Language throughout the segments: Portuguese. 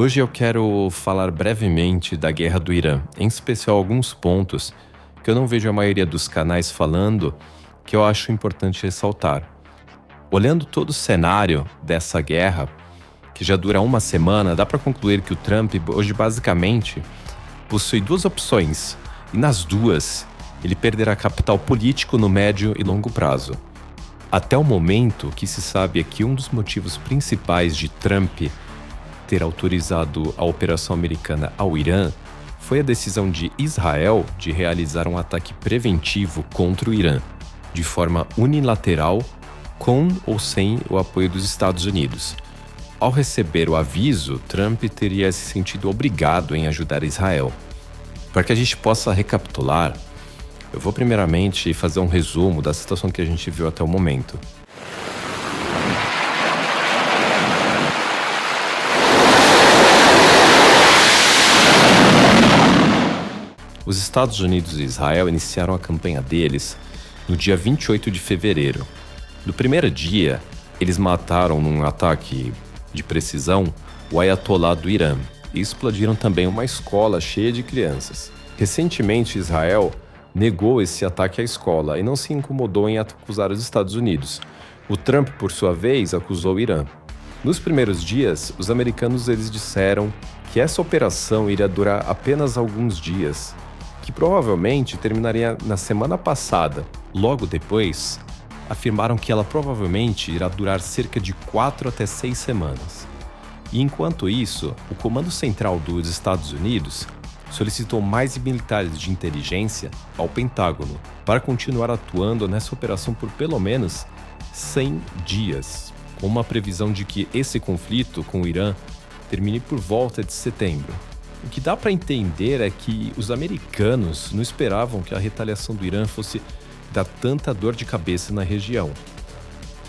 Hoje eu quero falar brevemente da guerra do Irã, em especial alguns pontos que eu não vejo a maioria dos canais falando, que eu acho importante ressaltar. Olhando todo o cenário dessa guerra, que já dura uma semana, dá para concluir que o Trump hoje basicamente possui duas opções, e nas duas ele perderá capital político no médio e longo prazo. Até o momento, o que se sabe é que um dos motivos principais de Trump ter autorizado a operação americana ao Irã foi a decisão de Israel de realizar um ataque preventivo contra o Irã, de forma unilateral, com ou sem o apoio dos Estados Unidos. Ao receber o aviso, Trump teria se sentido obrigado em ajudar Israel. Para que a gente possa recapitular, eu vou primeiramente fazer um resumo da situação que a gente viu até o momento. Os Estados Unidos e Israel iniciaram a campanha deles no dia 28 de fevereiro. No primeiro dia, eles mataram num ataque de precisão o Ayatollah do Irã e explodiram também uma escola cheia de crianças. Recentemente, Israel negou esse ataque à escola e não se incomodou em acusar os Estados Unidos. O Trump, por sua vez, acusou o Irã. Nos primeiros dias, os americanos eles disseram que essa operação iria durar apenas alguns dias, que provavelmente terminaria na semana passada. Logo depois, afirmaram que ela provavelmente irá durar cerca de 4 até 6 semanas. E enquanto isso, o Comando Central dos Estados Unidos solicitou mais militares de inteligência ao Pentágono para continuar atuando nessa operação por pelo menos 100 dias, com uma previsão de que esse conflito com o Irã termine por volta de setembro. O que dá para entender é que os americanos não esperavam que a retaliação do Irã fosse dar tanta dor de cabeça na região.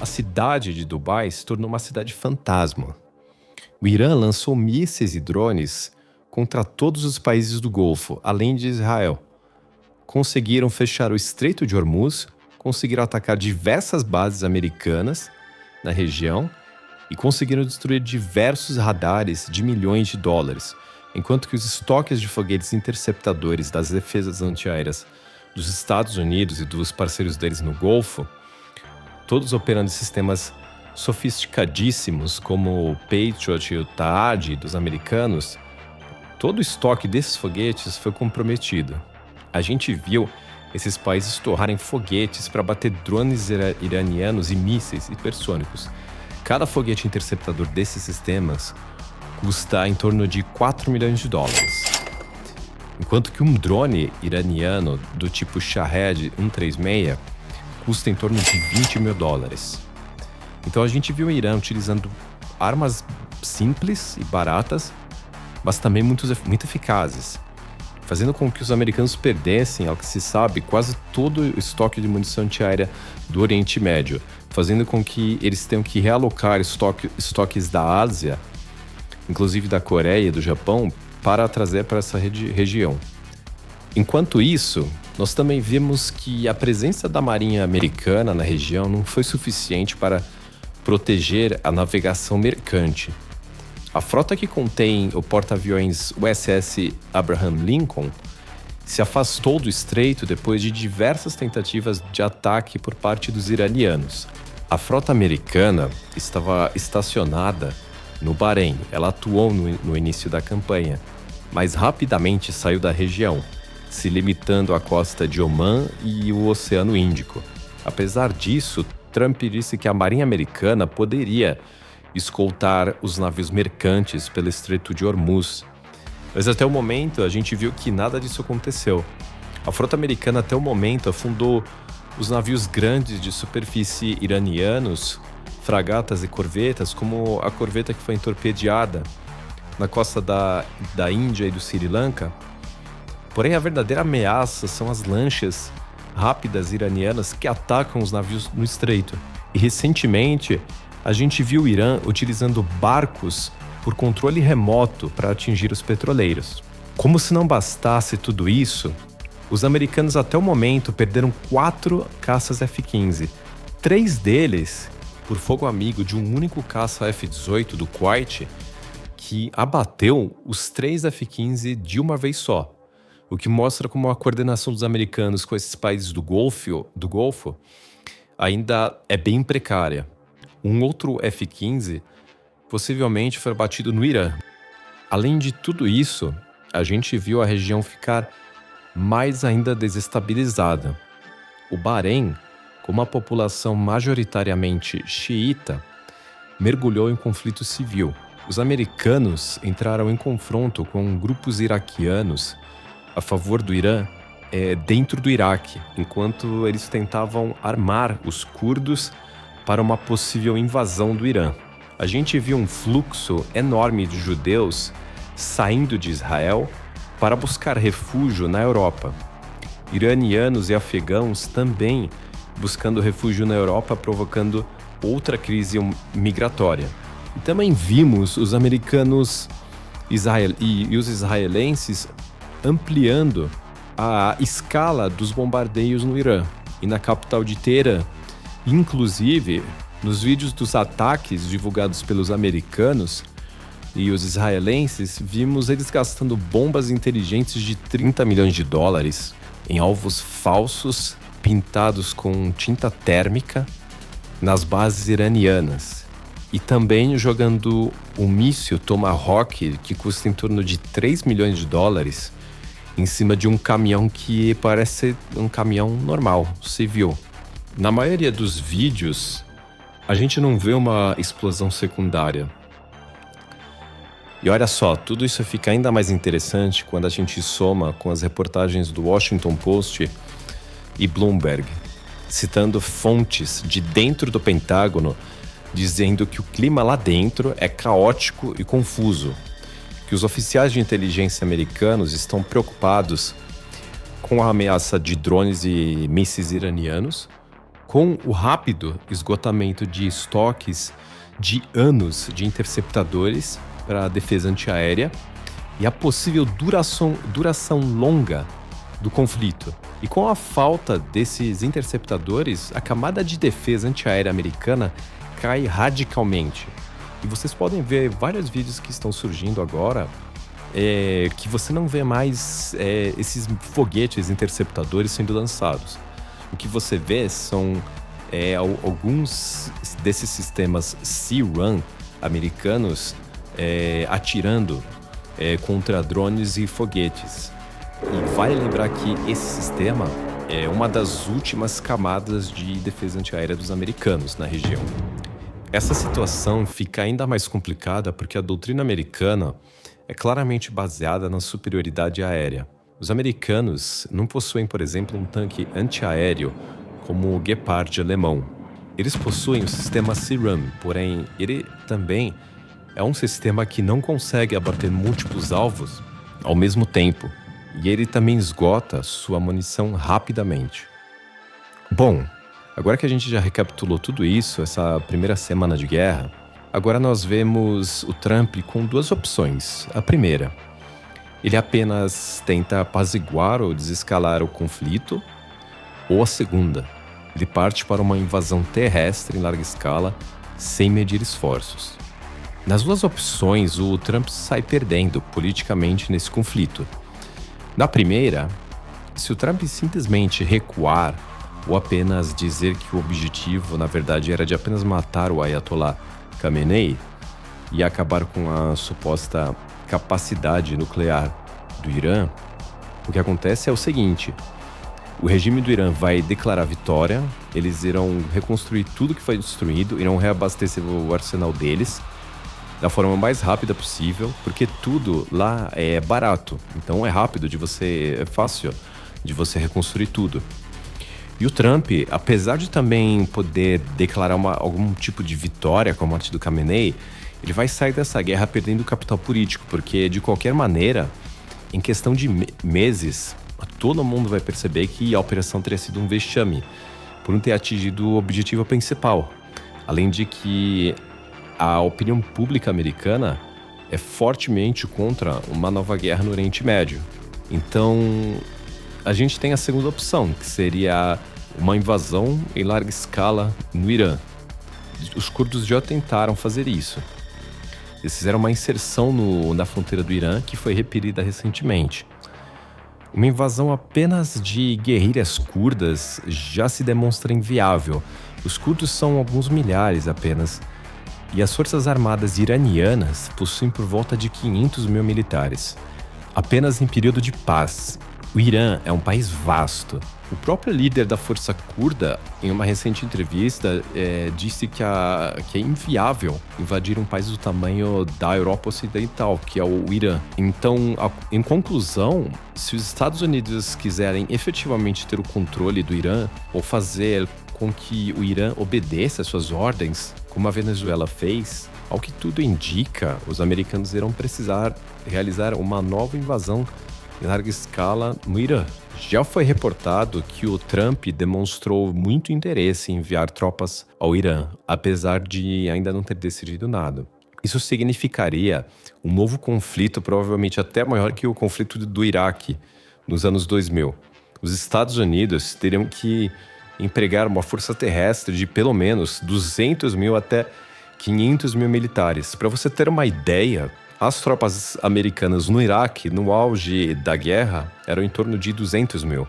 A cidade de Dubai se tornou uma cidade fantasma. O Irã lançou mísseis e drones contra todos os países do Golfo, além de Israel. Conseguiram fechar o Estreito de Hormuz, conseguiram atacar diversas bases americanas na região e conseguiram destruir diversos radares de milhões de dólares, enquanto que os estoques de foguetes interceptadores das defesas antiaéreas dos Estados Unidos e dos parceiros deles no Golfo, todos operando sistemas sofisticadíssimos como o Patriot e o THAAD dos americanos, todo o estoque desses foguetes foi comprometido. A gente viu esses países torrarem foguetes para bater drones iranianos e mísseis hipersônicos. Cada foguete interceptador desses sistemas custa em torno de 4 milhões de dólares. Enquanto que um drone iraniano do tipo Shahed 136 custa em torno de 20 mil dólares. Então a gente viu o Irã utilizando armas simples e baratas, mas também muito eficazes, fazendo com que os americanos perdessem, ao que se sabe, quase todo o estoque de munição antiaérea do Oriente Médio, fazendo com que eles tenham que realocar estoques da Ásia, inclusive da Coreia e do Japão, para trazer para essa região. Enquanto isso, nós também vimos que a presença da Marinha Americana na região não foi suficiente para proteger a navegação mercante. A frota que contém o porta-aviões USS Abraham Lincoln se afastou do estreito depois de diversas tentativas de ataque por parte dos iranianos. A frota americana estava estacionada no Bahrein. Ela atuou no início da campanha, mas rapidamente saiu da região, se limitando à costa de Omã e o Oceano Índico. Apesar disso, Trump disse que a Marinha Americana poderia escoltar os navios mercantes pelo Estreito de Hormuz. Mas até o momento a gente viu que nada disso aconteceu. A frota americana até o momento afundou os navios grandes de superfície iranianos, fragatas e corvetas, como a corveta que foi torpedeada na costa da Índia e do Sri Lanka. Porém, a verdadeira ameaça são as lanchas rápidas iranianas que atacam os navios no estreito. E recentemente, a gente viu o Irã utilizando barcos por controle remoto para atingir os petroleiros. Como se não bastasse tudo isso, os americanos até o momento perderam 4 caças F-15. 3 deles por fogo amigo de um único caça F-18 do Kuwait, que abateu os 3 F-15 de uma vez só, o que mostra como a coordenação dos americanos com esses países do Golfo ainda é bem precária. Um outro F-15 possivelmente foi abatido no Irã. Além de tudo isso, a gente viu a região ficar mais ainda desestabilizada. O Bahrein, com uma população majoritariamente xiita, mergulhou em conflito civil. Os americanos entraram em confronto com grupos iraquianos a favor do Irã dentro do Iraque, enquanto eles tentavam armar os curdos para uma possível invasão do Irã. A gente viu um fluxo enorme de judeus saindo de Israel para buscar refúgio na Europa. Iranianos e afegãos também buscando refúgio na Europa, provocando outra crise migratória. E também vimos os americanos e os israelenses ampliando a escala dos bombardeios no Irã e na capital de Teherã. Inclusive, nos vídeos dos ataques divulgados pelos americanos e os israelenses, vimos eles gastando bombas inteligentes de 30 milhões de dólares em alvos falsos pintados com tinta térmica nas bases iranianas. E também jogando um míssil Tomahawk que custa em torno de 3 milhões de dólares em cima de um caminhão que parece um caminhão normal, civil. Na maioria dos vídeos, a gente não vê uma explosão secundária. E olha só, tudo isso fica ainda mais interessante quando a gente soma com as reportagens do Washington Post e Bloomberg, citando fontes de dentro do Pentágono, dizendo que o clima lá dentro é caótico e confuso, que os oficiais de inteligência americanos estão preocupados com a ameaça de drones e mísseis iranianos, com o rápido esgotamento de estoques de anos de interceptadores para a defesa antiaérea e a possível duração longa do conflito. E com a falta desses interceptadores, a camada de defesa antiaérea americana cai radicalmente. E vocês podem ver vários vídeos que estão surgindo agora que você não vê mais esses foguetes interceptadores sendo lançados. O que você vê são alguns desses sistemas Sea-Run americanos atirando contra drones e foguetes. E vale lembrar que esse sistema é uma das últimas camadas de defesa antiaérea dos americanos na região. Essa situação fica ainda mais complicada porque a doutrina americana é claramente baseada na superioridade aérea. Os americanos não possuem, por exemplo, um tanque antiaéreo como o Gepard alemão. Eles possuem o sistema Sea-Run, porém ele também é um sistema que não consegue abater múltiplos alvos ao mesmo tempo, e ele também esgota sua munição rapidamente. Bom, agora que a gente já recapitulou tudo isso, essa primeira semana de guerra, agora nós vemos o Trump com duas opções. A primeira, ele apenas tenta apaziguar ou desescalar o conflito, ou a segunda, ele parte para uma invasão terrestre em larga escala, sem medir esforços. Nas duas opções, o Trump sai perdendo politicamente nesse conflito. Na primeira, se o Trump simplesmente recuar ou apenas dizer que o objetivo, na verdade, era de apenas matar o Ayatollah Khamenei e acabar com a suposta capacidade nuclear do Irã, o que acontece é o seguinte: o regime do Irã vai declarar vitória, eles irão reconstruir tudo que foi destruído, irão reabastecer o arsenal deles da forma mais rápida possível, porque tudo lá é barato, então é fácil de você reconstruir tudo. E o Trump, apesar de também poder declarar algum tipo de vitória com a morte do Khamenei, ele vai sair dessa guerra perdendo capital político, porque de qualquer maneira, em questão de meses, todo mundo vai perceber que a operação teria sido um vexame, por não ter atingido o objetivo principal. Além de que a opinião pública americana é fortemente contra uma nova guerra no Oriente Médio. Então, a gente tem a segunda opção, que seria uma invasão em larga escala no Irã. Os curdos já tentaram fazer isso. Eles fizeram uma inserção na fronteira do Irã que foi repelida recentemente. Uma invasão apenas de guerrilhas curdas já se demonstra inviável. Os curdos são alguns milhares apenas, e as forças armadas iranianas possuem por volta de 500 mil militares. Apenas em período de paz. O Irã é um país vasto. O próprio líder da força curda, em uma recente entrevista, disse que é inviável invadir um país do tamanho da Europa Ocidental, que é o Irã. Então, em conclusão, se os Estados Unidos quiserem efetivamente ter o controle do Irã, ou fazer com que o Irã obedeça às suas ordens, como a Venezuela fez, ao que tudo indica, os americanos irão precisar realizar uma nova invasão em larga escala no Irã. Já foi reportado que o Trump demonstrou muito interesse em enviar tropas ao Irã, apesar de ainda não ter decidido nada. Isso significaria um novo conflito, provavelmente até maior que o conflito do Iraque nos anos 2000. Os Estados Unidos teriam que empregar uma força terrestre de pelo menos 200 mil até 500 mil militares. Para você ter uma ideia, as tropas americanas no Iraque, no auge da guerra, eram em torno de 200 mil.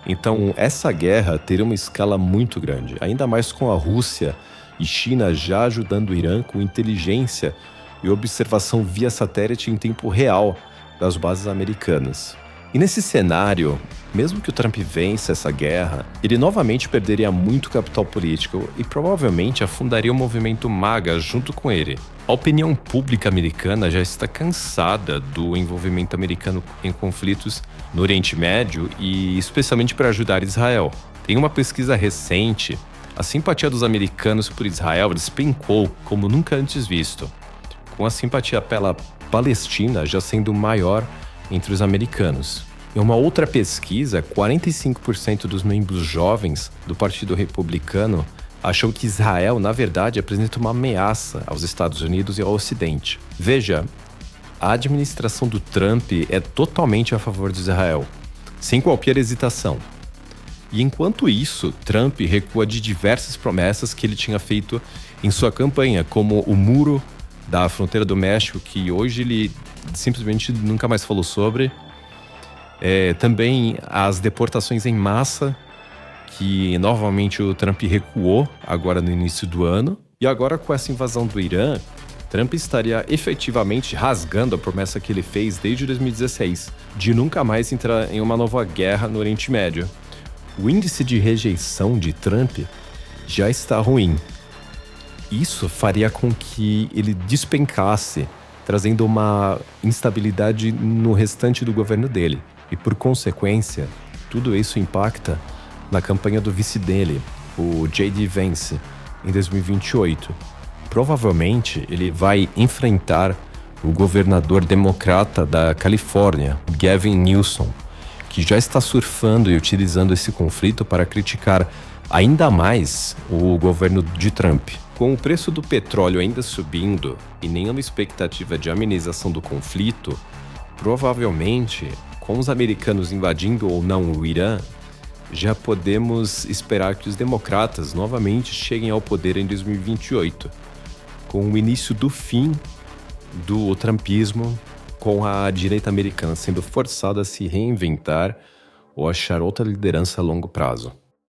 Então, essa guerra teria uma escala muito grande, ainda mais com a Rússia e China já ajudando o Irã com inteligência e observação via satélite em tempo real das bases americanas. E nesse cenário, mesmo que o Trump vença essa guerra, ele novamente perderia muito capital político e provavelmente afundaria o movimento MAGA junto com ele. A opinião pública americana já está cansada do envolvimento americano em conflitos no Oriente Médio e especialmente para ajudar Israel. Em uma pesquisa recente, a simpatia dos americanos por Israel despencou como nunca antes visto, com a simpatia pela Palestina já sendo maior entre os americanos. Em uma outra pesquisa, 45% dos membros jovens do Partido Republicano achou que Israel, na verdade, apresenta uma ameaça aos Estados Unidos e ao Ocidente. Veja, a administração do Trump é totalmente a favor de Israel, sem qualquer hesitação. E enquanto isso, Trump recua de diversas promessas que ele tinha feito em sua campanha, como o muro da fronteira do México, que hoje ele simplesmente nunca mais falou sobre. Também as deportações em massa, que novamente o Trump recuou agora no início do ano. E agora com essa invasão do Irã, Trump estaria efetivamente rasgando a promessa que ele fez desde 2016, de nunca mais entrar em uma nova guerra no Oriente Médio. O índice de rejeição de Trump já está ruim. Isso faria com que ele despencasse, trazendo uma instabilidade no restante do governo dele. E por consequência, tudo isso impacta na campanha do vice dele, o J.D. Vance, em 2028. Provavelmente ele vai enfrentar o governador democrata da Califórnia, Gavin Newsom, que já está surfando e utilizando esse conflito para criticar ainda mais o governo de Trump. Com o preço do petróleo ainda subindo e nenhuma expectativa de amenização do conflito, provavelmente, com os americanos invadindo ou não o Irã, já podemos esperar que os democratas novamente cheguem ao poder em 2028, com o início do fim do trumpismo, com a direita americana sendo forçada a se reinventar ou achar outra liderança a longo prazo.